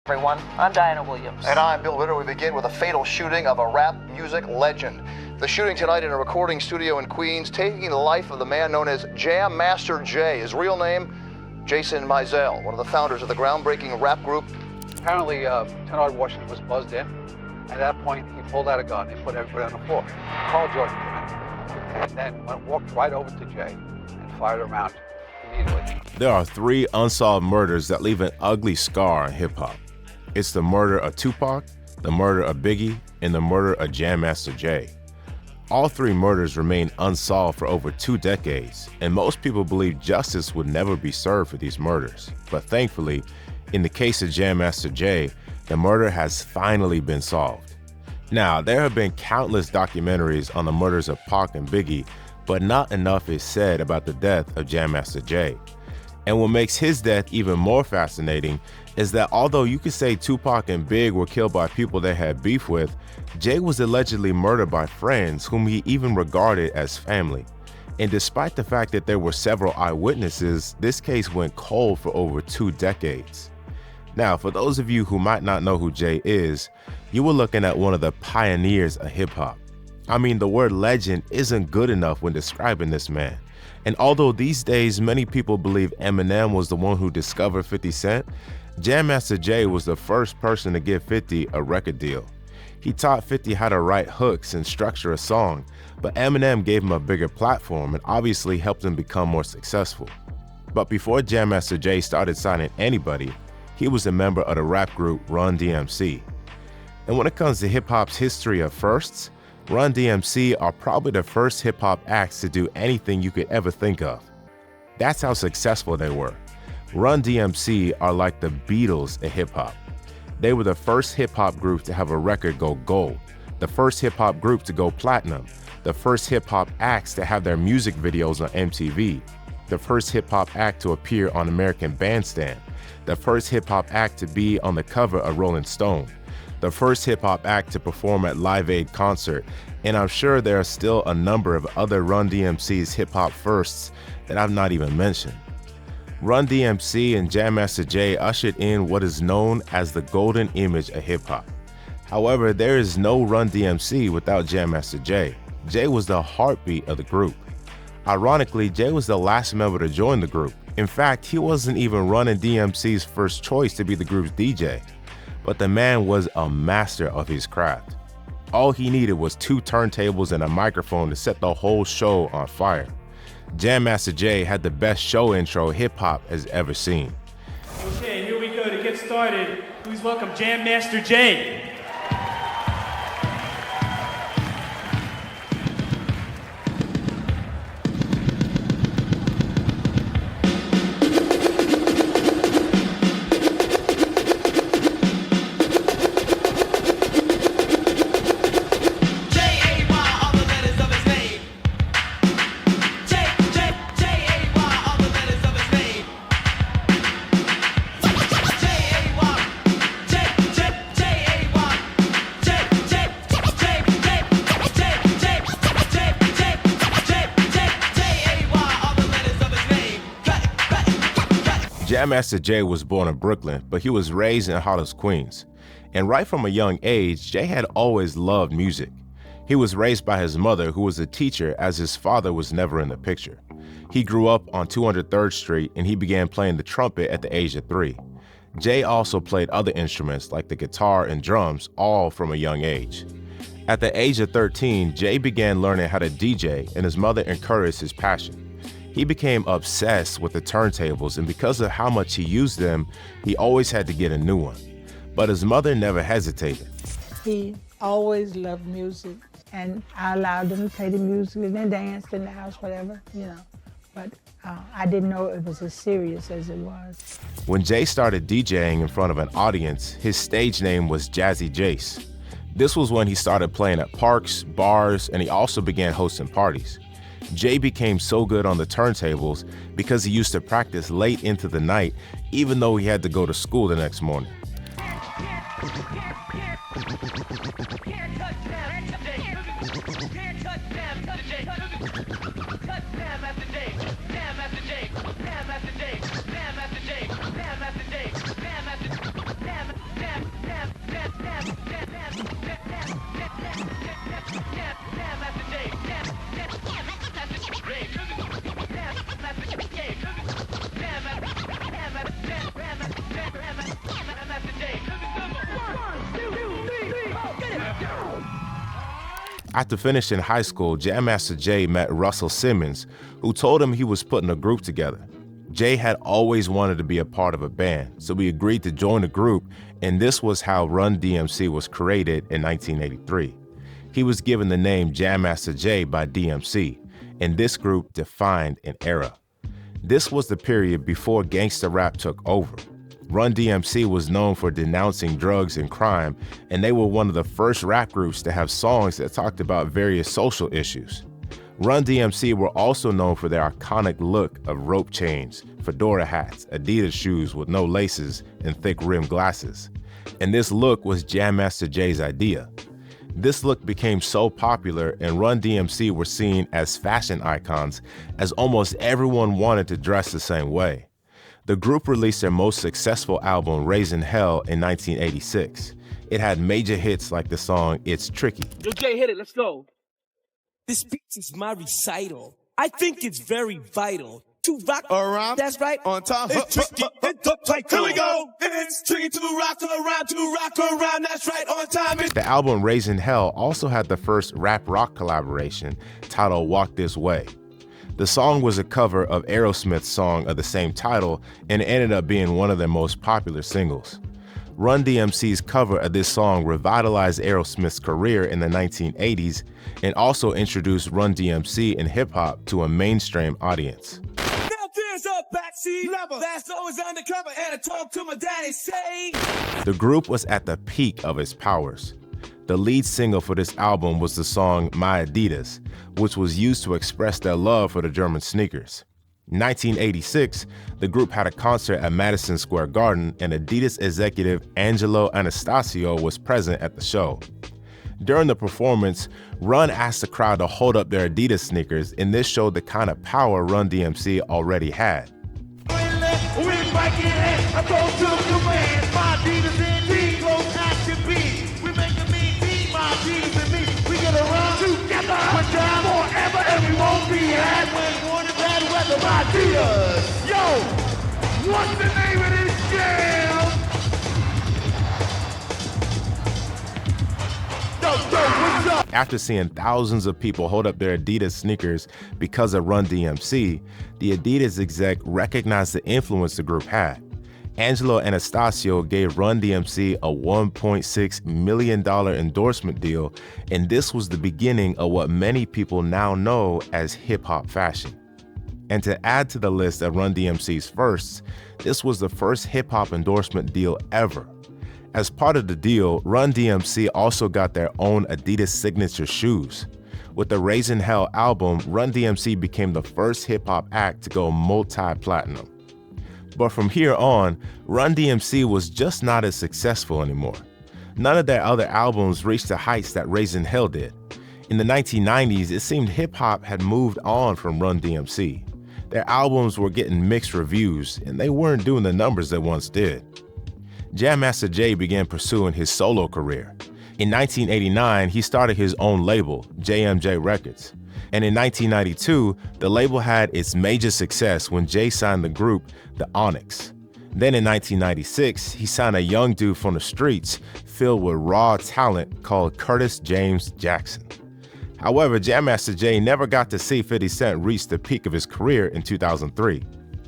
Everyone, I'm Diana Williams. And I'm Bill Ritter. We begin with a fatal shooting of a rap music legend. The shooting tonight in a recording studio in Queens, taking the life of the man known as Jam Master Jay. His real name, Jason Mizell, one of the founders of the groundbreaking rap group. Apparently, Tenard Washington was buzzed in. At that point, he pulled out a gun and put everybody on the floor. Carl Jordan came in and then walked right over to Jay and fired a round immediately. There are 3 unsolved murders that leave an ugly scar on hip-hop. It's the murder of Tupac, the murder of Biggie, and the murder of Jam Master Jay. All 3 murders remain unsolved for over 2 decades, and most people believe justice would never be served for these murders. But thankfully, in the case of Jam Master Jay, the murder has finally been solved. Now, there have been countless documentaries on the murders of Pac and Biggie, but not enough is said about the death of Jam Master Jay. And what makes his death even more fascinating is that although you could say Tupac and Big were killed by people they had beef with, Jay was allegedly murdered by friends whom he even regarded as family. And despite the fact that there were several eyewitnesses, this case went cold for over 2 decades. Now, for those of you who might not know who Jay is, you were looking at one of the pioneers of hip-hop. I mean, the word legend isn't good enough when describing this man. And although these days many people believe Eminem was the one who discovered 50 Cent, Jam Master Jay was the first person to give 50 a record deal. He taught 50 how to write hooks and structure a song, but Eminem gave him a bigger platform and obviously helped him become more successful. But before Jam Master Jay started signing anybody, he was a member of the rap group Run DMC. And when it comes to hip-hop's history of firsts, Run DMC are probably the first hip-hop acts to do anything you could ever think of. That's how successful they were. Run DMC are like the Beatles of hip-hop. They were the first hip-hop group to have a record go gold, the first hip-hop group to go platinum, the first hip-hop acts to have their music videos on MTV, the first hip-hop act to appear on American Bandstand, the first hip-hop act to be on the cover of Rolling Stone, the first hip-hop act to perform at Live Aid concert, and I'm sure there are still a number of other Run DMC's hip-hop firsts that I've not even mentioned. Run DMC and Jam Master Jay ushered in what is known as the golden image of hip-hop. However, there is no Run DMC without Jam Master Jay. Jay was the heartbeat of the group. Ironically, Jay was the last member to join the group. In fact, he wasn't even Run DMC's first choice to be the group's DJ. But the man was a master of his craft. All he needed was 2 turntables and a microphone to set the whole show on fire. Jam Master Jay had the best show intro hip-hop has ever seen. Okay, here we go to get started. Please welcome Jam Master Jay. Jam Master Jay was born in Brooklyn, but he was raised in Hollis, Queens. And right from a young age, Jay had always loved music. He was raised by his mother, who was a teacher, as his father was never in the picture. He grew up on 203rd Street and he began playing the trumpet at the age of 3. Jay also played other instruments like the guitar and drums, all from a young age. At the age of 13, Jay began learning how to DJ, and his mother encouraged his passion. He became obsessed with the turntables, and because of how much he used them, he always had to get a new one. But his mother never hesitated. He always loved music, and I allowed him to play the music and then dance in the house, whatever, But I didn't know it was as serious as it was. When Jay started DJing in front of an audience, his stage name was Jazzy Jace. This was when he started playing at parks, bars, and he also began hosting parties. Jay became so good on the turntables because he used to practice late into the night, even though he had to go to school the next morning. After finishing high school, Jam Master Jay met Russell Simmons, who told him he was putting a group together. Jay had always wanted to be a part of a band, so he agreed to join the group, and this was how Run DMC was created in 1983. He was given the name Jam Master Jay by DMC, and this group defined an era. This was the period before gangsta rap took over. Run DMC was known for denouncing drugs and crime, and they were one of the first rap groups to have songs that talked about various social issues. Run DMC were also known for their iconic look of rope chains, fedora hats, Adidas shoes with no laces, and thick rimmed glasses. And this look was Jam Master Jay's idea. This look became so popular, and Run DMC were seen as fashion icons, as almost everyone wanted to dress the same way. The group released their most successful album, Raising Hell, in 1986. It had major hits like the song It's Tricky. Yo, Jay, hit it, let's go. This beat is my recital. I think it's very vital to rock around. That's right. On time. It's tricky. It's uptight. Here we go. It's tricky to rock around. That's right. On time. The album Raising Hell also had the first rap-rock collaboration titled Walk This Way. The song was a cover of Aerosmith's song of the same title and ended up being one of their most popular singles. Run DMC's cover of this song revitalized Aerosmith's career in the 1980s and also introduced Run DMC and hip-hop to a mainstream audience. Now there's a backseat lover that's always undercover, and I talk to my daddy, say. The group was at the peak of its powers. The lead single for this album was the song My Adidas, which was used to express their love for the German sneakers. In 1986, the group had a concert at Madison Square Garden, and Adidas executive Angelo Anastasio was present at the show. During the performance, Run asked the crowd to hold up their Adidas sneakers, and this showed the kind of power Run DMC already had. Yo, what's the name of this jam? Yo, what's up? After seeing thousands of people hold up their Adidas sneakers because of Run DMC, the Adidas exec recognized the influence the group had. Angelo Anastasio gave Run DMC a $1.6 million endorsement deal, and this was the beginning of what many people now know as hip-hop fashion. And to add to the list of Run DMC's firsts, this was the first hip-hop endorsement deal ever. As part of the deal, Run DMC also got their own Adidas signature shoes. With the Raising Hell album, Run DMC became the first hip-hop act to go multi-platinum. But from here on, Run DMC was just not as successful anymore. None of their other albums reached the heights that Raising Hell did. In the 1990s, it seemed hip-hop had moved on from Run DMC. Their albums were getting mixed reviews, and they weren't doing the numbers they once did. Jam Master Jay began pursuing his solo career. In 1989, he started his own label, JMJ Records. And in 1992, the label had its major success when Jay signed the group, The Onyx. Then in 1996, he signed a young dude from the streets filled with raw talent called Curtis James Jackson. However, Jam Master Jay never got to see 50 Cent reach the peak of his career in 2003.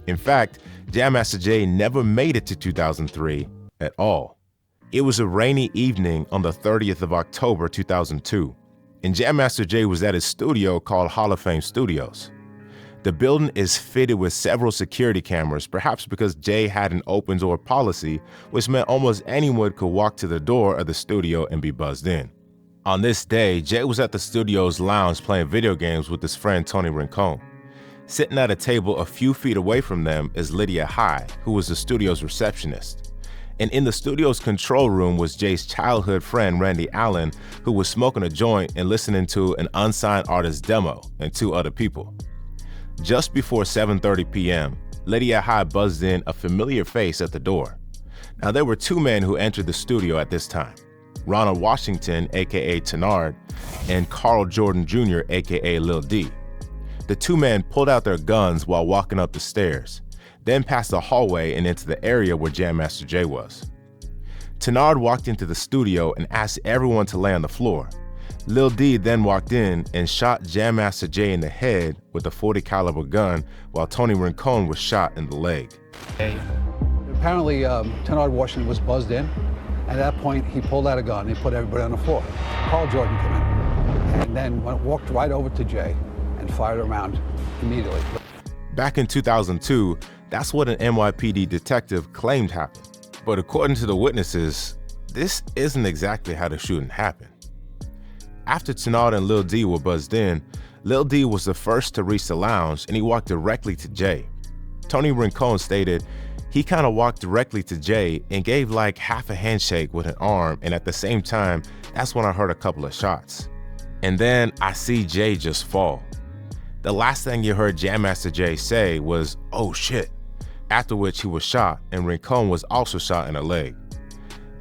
In fact, Jam Master Jay never made it to 2003 at all. It was a rainy evening on the 30th of October 2002, and Jam Master Jay was at his studio called Hall of Fame Studios. The building is fitted with several security cameras, perhaps because Jay had an open door policy, which meant almost anyone could walk to the door of the studio and be buzzed in. On this day, Jay was at the studio's lounge playing video games with his friend Tony Rincon. Sitting at a table a few feet away from them is Lydia Hyde, who was the studio's receptionist. And in the studio's control room was Jay's childhood friend Randy Allen, who was smoking a joint and listening to an unsigned artist demo, and two other people. Just before 7:30 p.m., Lydia Hyde buzzed in a familiar face at the door. Now, there were two men who entered the studio at this time: Ronald Washington, aka Tenard, and Carl Jordan Jr., aka Lil D. The two men pulled out their guns while walking up the stairs, then passed the hallway and into the area where Jam Master Jay was. Tenard walked into the studio and asked everyone to lay on the floor. Lil D then walked in and shot Jam Master Jay in the head with a .40 caliber gun while Tony Rincon was shot in the leg. Apparently, Tenard Washington was buzzed in. At that point, he pulled out a gun and he put everybody on the floor. Carl Jordan came in and then walked right over to Jay and fired a round immediately. Back in 2002, that's what an NYPD detective claimed happened. But according to the witnesses, this isn't exactly how the shooting happened. After Tenard and Lil D were buzzed in, Lil D was the first to reach the lounge and he walked directly to Jay. Tony Rincon stated, he kind of walked directly to Jay and gave like half a handshake with an arm, and at the same time, that's when I heard a couple of shots. And then I see Jay just fall. The last thing you heard Jam Master Jay say was, "Oh shit," after which he was shot, and Rincon was also shot in the leg.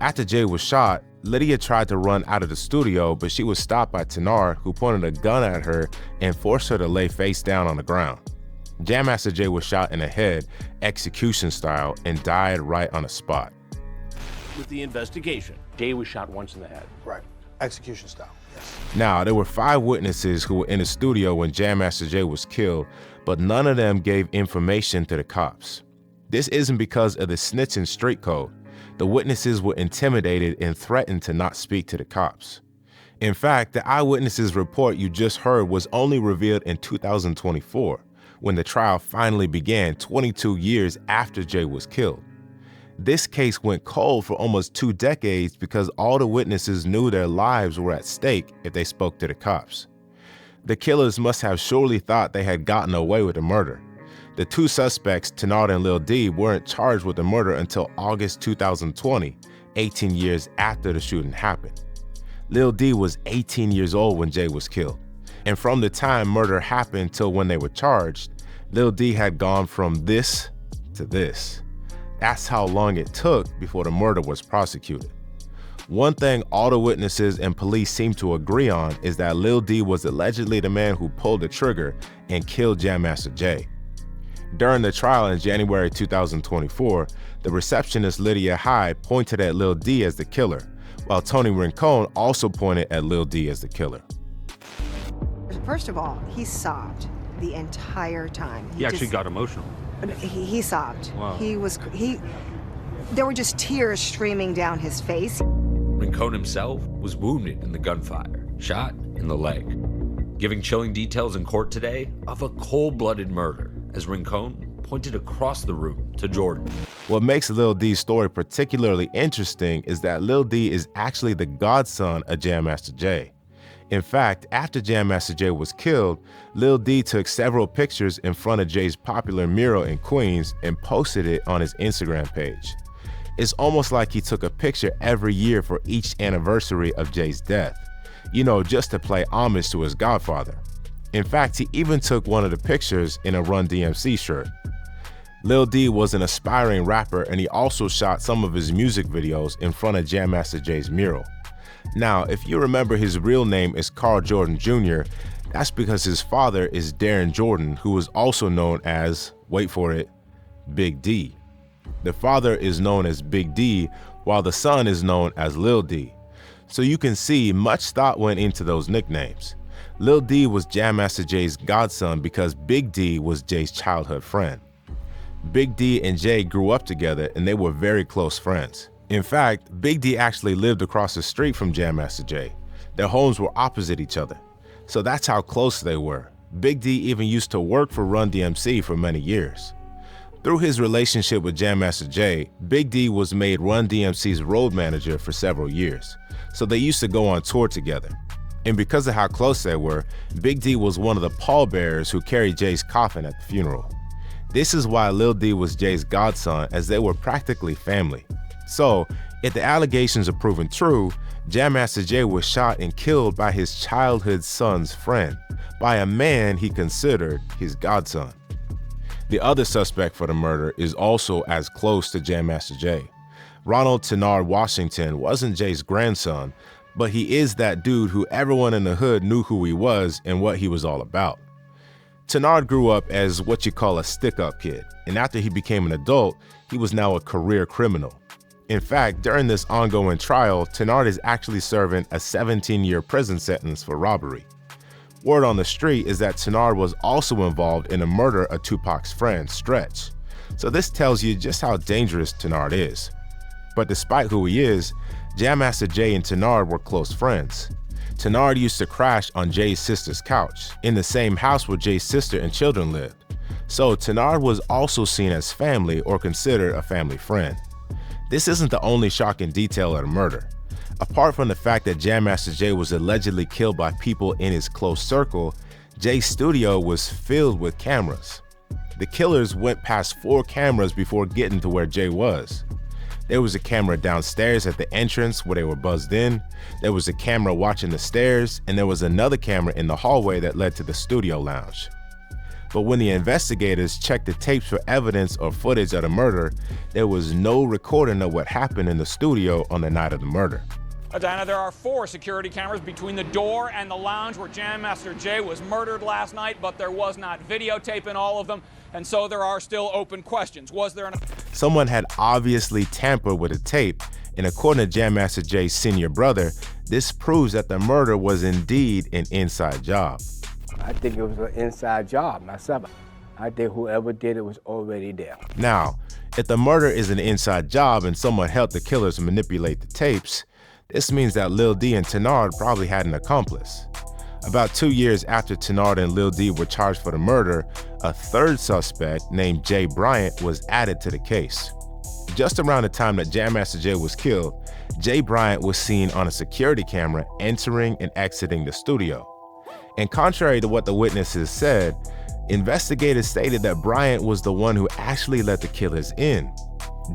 After Jay was shot, Lydia tried to run out of the studio, but she was stopped by Tenard, who pointed a gun at her and forced her to lay face down on the ground. Jam Master Jay was shot in the head, execution style, and died right on the spot. With the investigation, Jay was shot once in the head. Right, execution style, yes. Now, there were 5 witnesses who were in the studio when Jam Master Jay was killed, but none of them gave information to the cops. This isn't because of the snitching street code. The witnesses were intimidated and threatened to not speak to the cops. In fact, the eyewitnesses report you just heard was only revealed in 2024, when the trial finally began 22 years after Jay was killed. This case went cold for almost 2 decades because all the witnesses knew their lives were at stake if they spoke to the cops. The killers must have surely thought they had gotten away with the murder. The 2 suspects, Tenard and Lil D, weren't charged with the murder until August 2020, 18 years after the shooting happened. Lil D was 18 years old when Jay was killed. And from the time murder happened till when they were charged, Lil D had gone from this to this. That's how long it took before the murder was prosecuted. One thing all the witnesses and police seem to agree on is that Lil D was allegedly the man who pulled the trigger and killed Jam Master Jay. During the trial in January 2024, the receptionist Lydia Hyde pointed at Lil D as the killer, while Tony Rincon also pointed at Lil D as the killer. First of all, he sobbed the entire time. He actually got emotional. He sobbed. Wow. There were just tears streaming down his face. Rincon himself was wounded in the gunfire, shot in the leg, giving chilling details in court today of a cold-blooded murder as Rincon pointed across the room to Jordan. What makes Lil D's story particularly interesting is that Lil D is actually the godson of Jam Master Jay. In fact, after Jam Master Jay was killed, Lil D took several pictures in front of Jay's popular mural in Queens and posted it on his Instagram page. It's almost like he took a picture every year for each anniversary of Jay's death, just to pay homage to his godfather. In fact, he even took one of the pictures in a Run DMC shirt. Lil D was an aspiring rapper, and he also shot some of his music videos in front of Jam Master Jay's mural. Now, if you remember, his real name is Carl Jordan Jr., that's because his father is Darren Jordan, who is also known as, wait for it, Big D. The father is known as Big D, while the son is known as Lil D. So you can see much thought went into those nicknames. Lil D was Jam Master Jay's godson because Big D was Jay's childhood friend. Big D and Jay grew up together and they were very close friends. In fact, Big D actually lived across the street from Jam Master Jay. Their homes were opposite each other. So that's how close they were. Big D even used to work for Run DMC for many years. Through his relationship with Jam Master Jay, Big D was made Run DMC's road manager for several years. So they used to go on tour together. And because of how close they were, Big D was one of the pallbearers who carried Jay's coffin at the funeral. This is why Lil D was Jay's godson, as they were practically family. So, if the allegations are proven true, Jam Master Jay was shot and killed by his childhood son's friend, by a man he considered his godson. The other suspect for the murder is also as close to Jam Master Jay. Ronald Tenard Washington wasn't Jay's grandson, but he is that dude who everyone in the hood knew who he was and what he was all about. Tenard grew up as what you call a stick-up kid, and after he became an adult, he was now a career criminal. In fact, during this ongoing trial, Tenard is actually serving a 17-year prison sentence for robbery. Word on the street is that Tenard was also involved in the murder of Tupac's friend, Stretch. So this tells you just how dangerous Tenard is. But despite who he is, Jam Master Jay and Tenard were close friends. Tenard used to crash on Jay's sister's couch, in the same house where Jay's sister and children lived. So Tenard was also seen as family or considered a family friend. This isn't the only shocking detail of the murder. Apart from the fact that Jam Master Jay was allegedly killed by people in his close circle, Jay's studio was filled with cameras. The killers went past 4 cameras before getting to where Jay was. There was a camera downstairs at the entrance where they were buzzed in, there was a camera watching the stairs, and there was another camera in the hallway that led to the studio lounge. But when the investigators checked the tapes for evidence or footage of the murder, there was no recording of what happened in the studio on the night of the murder. Diana, there are 4 security cameras between the door and the lounge where Jam Master Jay was murdered last night, but there was not videotape in all of them, and so there are still open questions. Was there Someone had obviously tampered with the tape, and according to Jam Master Jay's senior brother, this proves that the murder was indeed an inside job. I think it was an inside job myself. I think whoever did it was already there. Now, if the murder is an inside job and someone helped the killers manipulate the tapes, this means that Lil D and Tenard probably had an accomplice. About 2 years after Tenard and Lil D were charged for the murder, a third suspect named Jay Bryant was added to the case. Just around the time that Jam Master Jay was killed, Jay Bryant was seen on a security camera entering and exiting the studio. And contrary to what the witnesses said, investigators stated that Bryant was the one who actually let the killers in.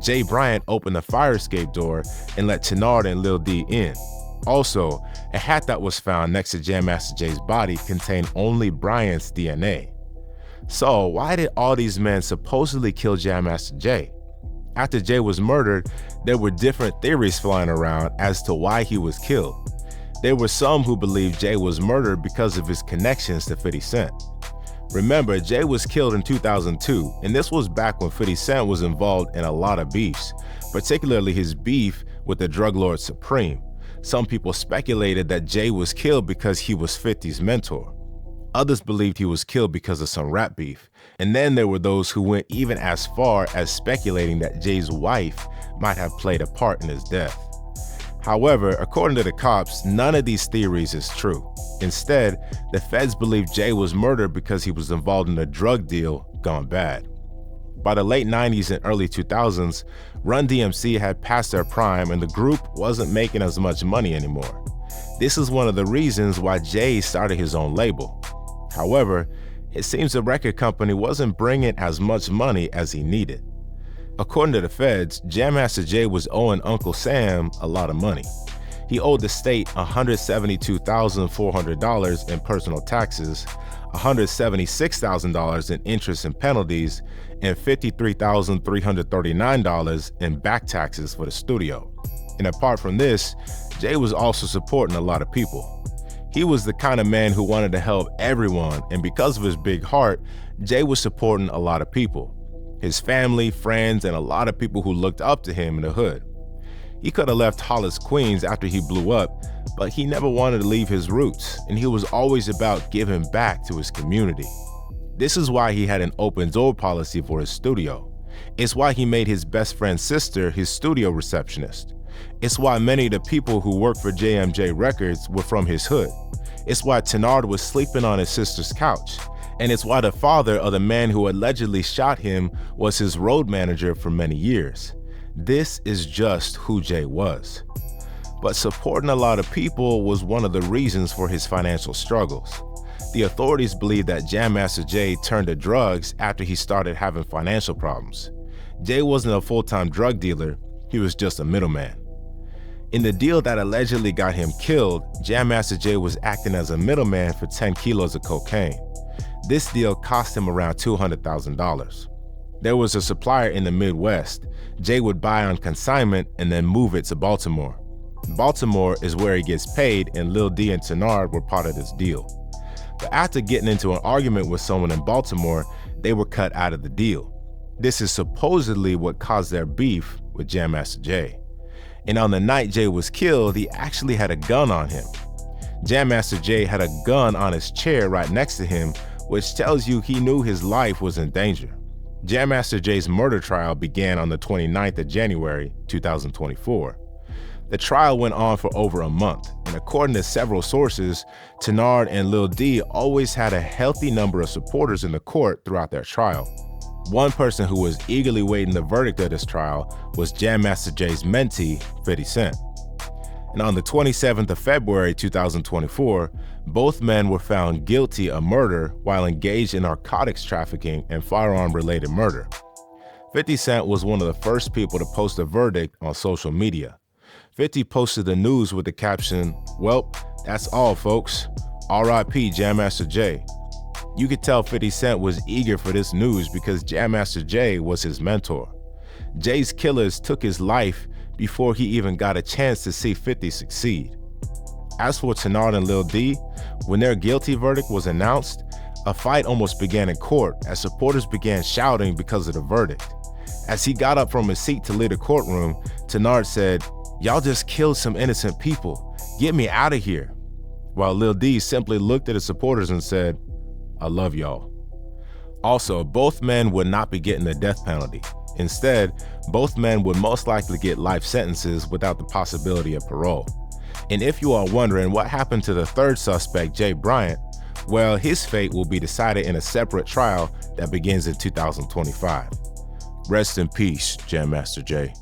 Jay Bryant opened the fire escape door and let Tenard and Lil D in. Also, a hat that was found next to Jam Master Jay's body contained only Bryant's DNA. So why did all these men supposedly kill Jam Master Jay? After Jay was murdered, there were different theories flying around as to why he was killed. There were some who believed Jay was murdered because of his connections to 50 Cent. Remember, Jay was killed in 2002, and this was back when 50 Cent was involved in a lot of beefs, particularly his beef with the drug lord Supreme. Some people speculated that Jay was killed because he was 50's mentor. Others believed he was killed because of some rap beef. And then there were those who went even as far as speculating that Jay's wife might have played a part in his death. However, according to the cops, none of these theories is true. Instead, the feds believe Jay was murdered because he was involved in a drug deal gone bad. By the late 90s and early 2000s, Run DMC had passed their prime and the group wasn't making as much money anymore. This is one of the reasons why Jay started his own label. However, it seems the record company wasn't bringing as much money as he needed. According to the feds, Jam Master Jay was owing Uncle Sam a lot of money. He owed the state $172,400 in personal taxes, $176,000 in interest and penalties, and $53,339 in back taxes for the studio. And apart from this, Jay was also supporting a lot of people. He was the kind of man who wanted to help everyone, and because of his big heart, Jay was supporting a lot of people. His family, friends, and a lot of people who looked up to him in the hood. He could have left Hollis, Queens after he blew up, but he never wanted to leave his roots, and he was always about giving back to his community. This is why he had an open door policy for his studio. It's why he made his best friend's sister his studio receptionist. It's why many of the people who worked for JMJ Records were from his hood. It's why Tenard was sleeping on his sister's couch. And it's why the father of the man who allegedly shot him was his road manager for many years. This is just who Jay was. But supporting a lot of people was one of the reasons for his financial struggles. The authorities believe that Jam Master Jay turned to drugs after he started having financial problems. Jay wasn't a full-time drug dealer, he was just a middleman. In the deal that allegedly got him killed, Jam Master Jay was acting as a middleman for 10 kilos of cocaine. This deal cost him around $200,000. There was a supplier in the Midwest. Jay would buy on consignment and then move it to Baltimore. Baltimore is where he gets paid, and Lil D and Tenard were part of this deal. But after getting into an argument with someone in Baltimore, they were cut out of the deal. This is supposedly what caused their beef with Jam Master Jay. And on the night Jay was killed, he actually had a gun on him. Jam Master Jay had a gun on his chair right next to him, which tells you he knew his life was in danger. Jam Master Jay's murder trial began on the 29th of January, 2024. The trial went on for over a month, and according to several sources, Tenard and Lil D always had a healthy number of supporters in the court throughout their trial. One person who was eagerly waiting the verdict of this trial was Jam Master Jay's mentee, 50 Cent. And on the 27th of February 2024, both men were found guilty of murder while engaged in narcotics trafficking and firearm-related murder. 50 Cent was one of the first people to post a verdict on social media. 50 posted the news with the caption, "Well, that's all, folks. R.I.P. Jam Master Jay." You could tell 50 Cent was eager for this news because Jam Master Jay was his mentor. Jay's killers took his life before he even got a chance to see 50 succeed. As for Tenard and Lil D, when their guilty verdict was announced, a fight almost began in court as supporters began shouting because of the verdict. As he got up from his seat to leave the courtroom, Tenard said, "Y'all just killed some innocent people. Get me out of here." While Lil D simply looked at his supporters and said, "I love y'all." Also, both men would not be getting the death penalty. Instead, both men would most likely get life sentences without the possibility of parole. And if you are wondering what happened to the third suspect, Jay Bryant, well, his fate will be decided in a separate trial that begins in 2025. Rest in peace, Jam Master Jay.